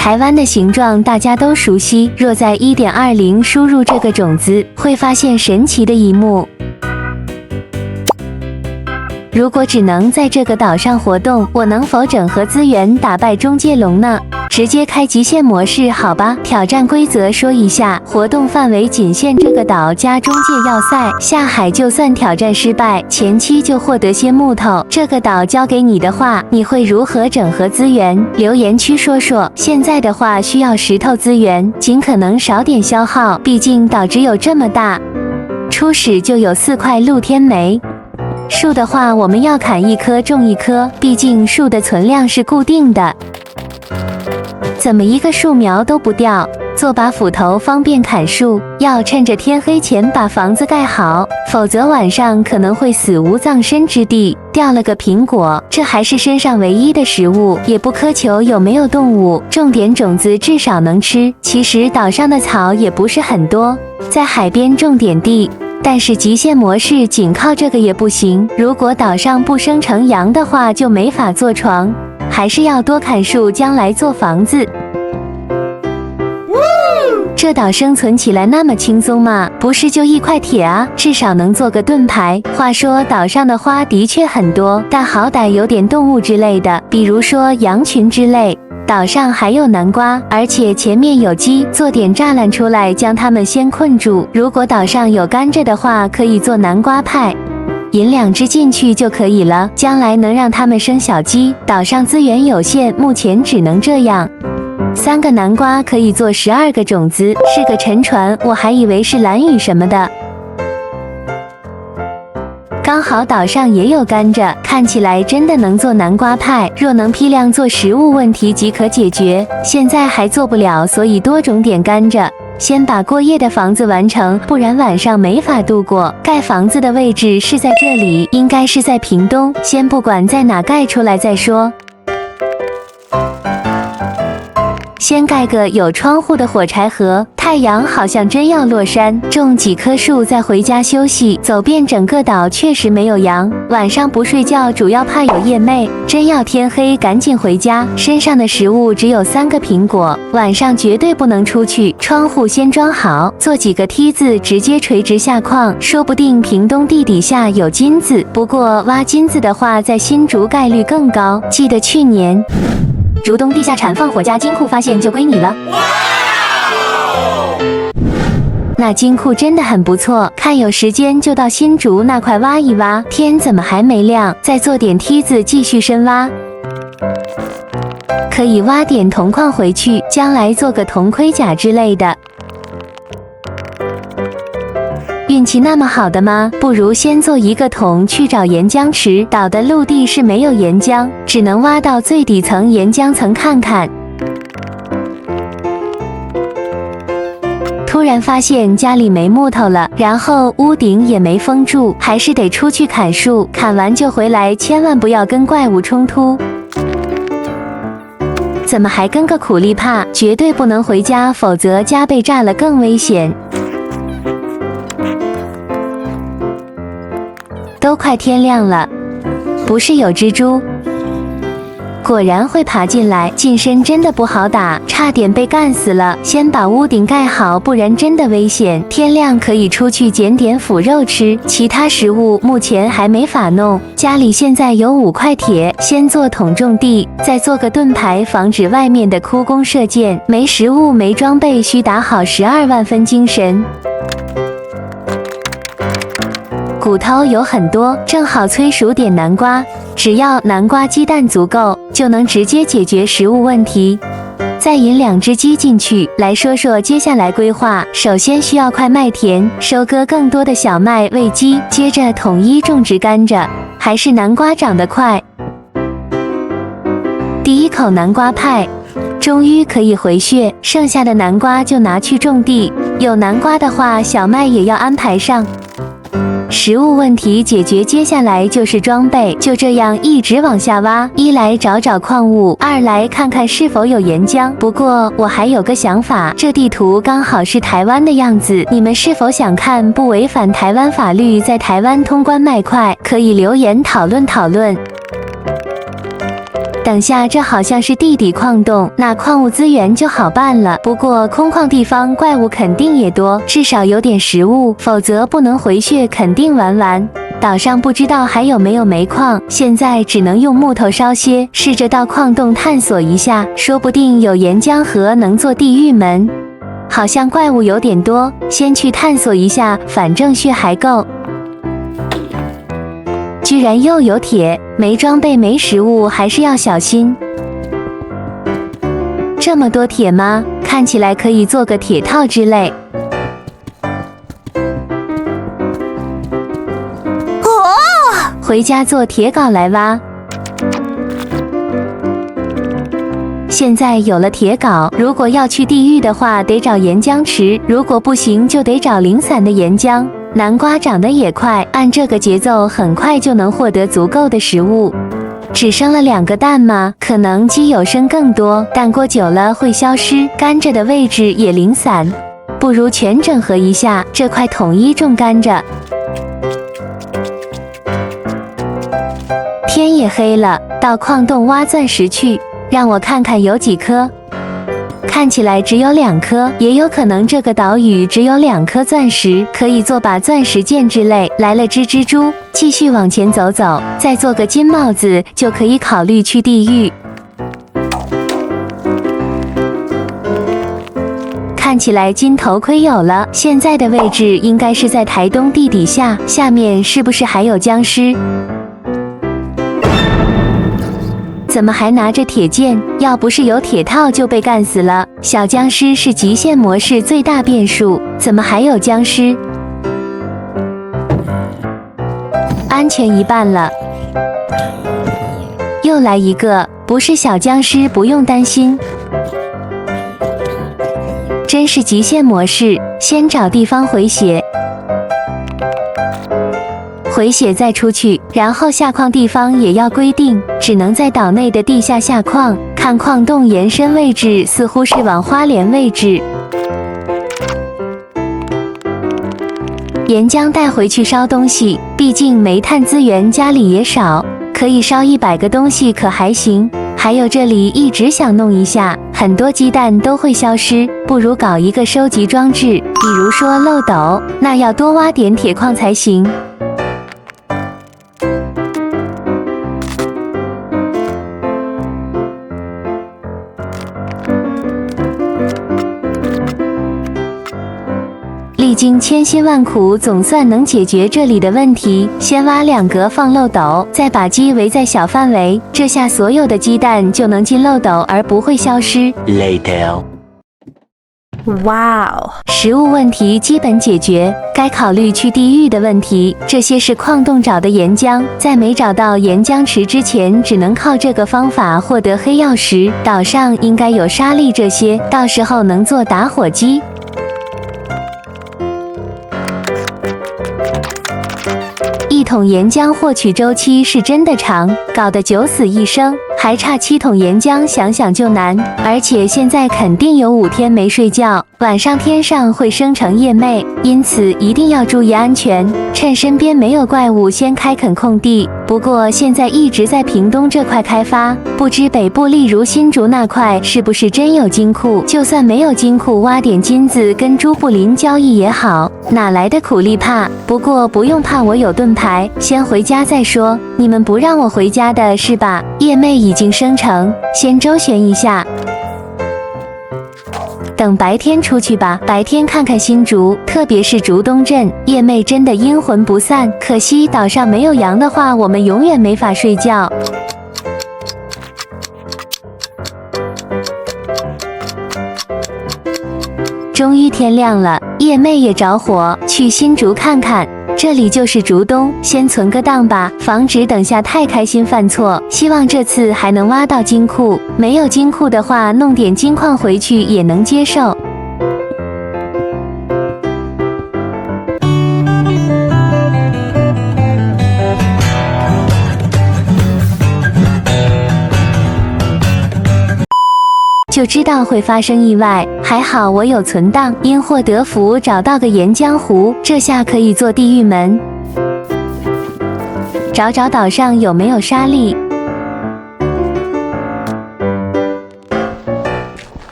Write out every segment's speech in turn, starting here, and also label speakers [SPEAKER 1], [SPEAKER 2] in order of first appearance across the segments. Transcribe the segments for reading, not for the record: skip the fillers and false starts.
[SPEAKER 1] 台湾的形状大家都熟悉，若在 1.20 输入这个种子，会发现神奇的一幕。如果只能在这个岛上活动，我能否整合资源打败中介龙呢？直接开极限模式好吧。挑战规则说一下，活动范围仅限这个岛加中介要塞，下海就算挑战失败，前期就获得些木头。这个岛交给你的话，你会如何整合资源？留言区说说。现在的话需要石头资源，尽可能少点消耗，毕竟岛只有这么大。初始就有4块露天煤。树的话，我们要砍1棵种1棵，毕竟树的存量是固定的。怎么一个树苗都不掉？做把斧头方便砍树，要趁着天黑前把房子盖好，否则晚上可能会死无葬身之地。掉了个苹果，这还是身上唯一的食物，也不苛求有没有动物，种点种子至少能吃。其实岛上的草也不是很多，在海边种点地。但是极限模式仅靠这个也不行，如果岛上不生成羊的话，就没法做床，还是要多砍树，将来做房子。这岛生存起来那么轻松吗？不是就1块铁啊，至少能做个盾牌。话说岛上的花的确很多，但好歹有点动物之类的，比如说羊群之类。岛上还有南瓜，而且前面有鸡，做点栅栏出来将它们先困住。如果岛上有甘蔗的话，可以做南瓜派，引2只进去就可以了，将来能让它们生小鸡。岛上资源有限，目前只能这样。3个南瓜可以做12个种子，是个沉船，我还以为是蓝屿什么的。刚好岛上也有甘蔗，看起来真的能做南瓜派。若能批量做食物，问题即可解决。现在还做不了，所以多种点甘蔗。先把过夜的房子完成，不然晚上没法度过。盖房子的位置是在这里，应该是在屏东，先不管在哪盖出来再说。先盖个有窗户的火柴盒，太阳好像真要落山，种几棵树再回家休息。走遍整个岛确实没有羊，晚上不睡觉主要怕有夜魅，真要天黑赶紧回家。身上的食物只有3个苹果，晚上绝对不能出去。窗户先装好，做几个梯子直接垂直下矿，说不定屏东地底下有金子。不过挖金子的话，在新竹概率更高。记得去年竹东地下产放火加金库发现就归你了。那金库真的很不错，看有时间就到新竹那块挖一挖。天怎么还没亮？再做点梯子继续深挖，可以挖点铜矿回去，将来做个铜盔甲之类的。运气那么好的吗？不如先做一个桶去找岩浆池。岛的陆地是没有岩浆，只能挖到最底层岩浆层看看。突然发现家里没木头了，然后屋顶也没封住，还是得出去砍树，砍完就回来，千万不要跟怪物冲突。怎么还跟个苦力怕？绝对不能回家，否则家被炸了更危险。都快天亮了，不是有蜘蛛，果然会爬进来，近身真的不好打，差点被干死了。先把屋顶盖好，不然真的危险。天亮可以出去捡点腐肉吃，其他食物目前还没法弄。家里现在有5块铁，先做桶种地，再做个盾牌，防止外面的枯弓射箭。没食物没装备，需打好12万分精神。骨头有很多，正好催熟点南瓜，只要南瓜鸡蛋足够，就能直接解决食物问题。再引2只鸡进去。来说说接下来规划，首先需要块麦田，收割更多的小麦喂鸡，接着统一种植甘蔗，还是南瓜长得快。第1口南瓜派，终于可以回血，剩下的南瓜就拿去种地。有南瓜的话，小麦也要安排上。食物问题解决，接下来就是装备。就这样一直往下挖，一来找找矿物，二来看看是否有岩浆。不过我还有个想法，这地图刚好是台湾的样子，你们是否想看不违反台湾法律，在台湾通关卖块？可以留言讨论讨论。等下这好像是地底矿洞，那矿物资源就好办了。不过空旷地方怪物肯定也多，至少有点食物，否则不能回血肯定玩完。岛上不知道还有没有煤矿，现在只能用木头烧些，试着到矿洞探索一下，说不定有岩浆河能做地狱门。好像怪物有点多，先去探索一下，反正血还够。居然又有铁，没装备没食物还是要小心。这么多铁吗？看起来可以做个铁套之类。回家做铁镐来挖。现在有了铁镐，如果要去地狱的话，得找岩浆池；如果不行，就得找零散的岩浆。南瓜长得也快，按这个节奏，很快就能获得足够的食物。只生了2个蛋吗？可能基友生更多，但过久了会消失，甘蔗的位置也零散，不如全整合一下，这块统一种甘蔗。天也黑了，到矿洞挖钻石去，让我看看有几颗。看起来只有2颗，也有可能这个岛屿只有2颗钻石，可以做把钻石剑之类。来了只蜘蛛，继续往前走走，再做个金帽子，就可以考虑去地狱。看起来金头盔有了，现在的位置应该是在台东地底下，下面是不是还有僵尸？怎么还拿着铁剑？要不是有铁套就被干死了。小僵尸是极限模式最大变数，怎么还有僵尸？安全一半了。又来一个，不是小僵尸不用担心。真是极限模式，先找地方回血。回血再出去，然后下矿地方也要规定，只能在岛内的地下下矿。看矿洞延伸位置，似乎是往花莲位置。岩浆带回去烧东西，毕竟煤炭资源家里也少，可以烧100个东西可还行。还有这里一直想弄一下，很多鸡蛋都会消失，不如搞一个收集装置，比如说漏斗，那要多挖点铁矿才行。历经千辛万苦，总算能解决这里的问题。先挖2格放漏斗，再把鸡围在小范围，这下所有的鸡蛋就能进漏斗而不会消失。
[SPEAKER 2] Later。
[SPEAKER 1] 哇哦！食物问题基本解决，该考虑去地狱的问题。这些是矿洞找的岩浆，在没找到岩浆池之前，只能靠这个方法获得黑曜石。岛上应该有沙粒这些，到时候能做打火机。1桶岩浆获取周期是真的长，搞得9死1生，还差7桶岩浆，想想就难。而且现在肯定有5天没睡觉，晚上天上会生成夜魅，因此一定要注意安全，趁身边没有怪物先开垦空地。不过现在一直在屏东这块开发，不知北部例如新竹那块是不是真有金库？就算没有金库，挖点金子跟朱布林交易也好，哪来的苦力怕？不过不用怕，我有盾牌，先回家再说。你们不让我回家的是吧？夜魅已经生成，先周旋一下。等白天出去吧，白天看看新竹，特别是竹东镇，夜魅真的阴魂不散。可惜岛上没有羊的话，我们永远没法睡觉。终于天亮了，夜魅也着火，去新竹看看。这里就是竹东，先存个档吧，防止等下太开心犯错。希望这次还能挖到金库，没有金库的话，弄点金矿回去也能接受。就知道会发生意外，还好我有存档，因祸得福，找到个岩浆湖，这下可以做地狱门。找找岛上有没有沙粒。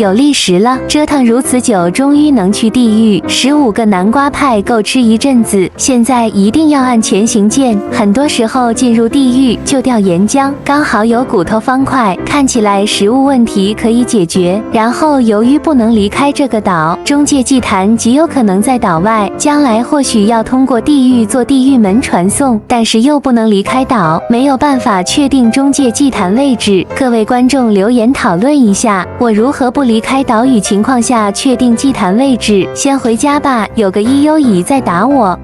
[SPEAKER 1] 有历时了，折腾如此久，终于能去地狱。15个南瓜派够吃一阵子，现在一定要按前行键。很多时候进入地狱就掉岩浆，刚好有骨头方块，看起来食物问题可以解决。然后由于不能离开这个岛，中介祭坛极有可能在岛外，将来或许要通过地狱做地狱门传送，但是又不能离开岛，没有办法确定中介祭坛位置。各位观众留言讨论一下，我如何不离开岛屿情况下确定祭坛位置？先回家吧，有个EUE在打我。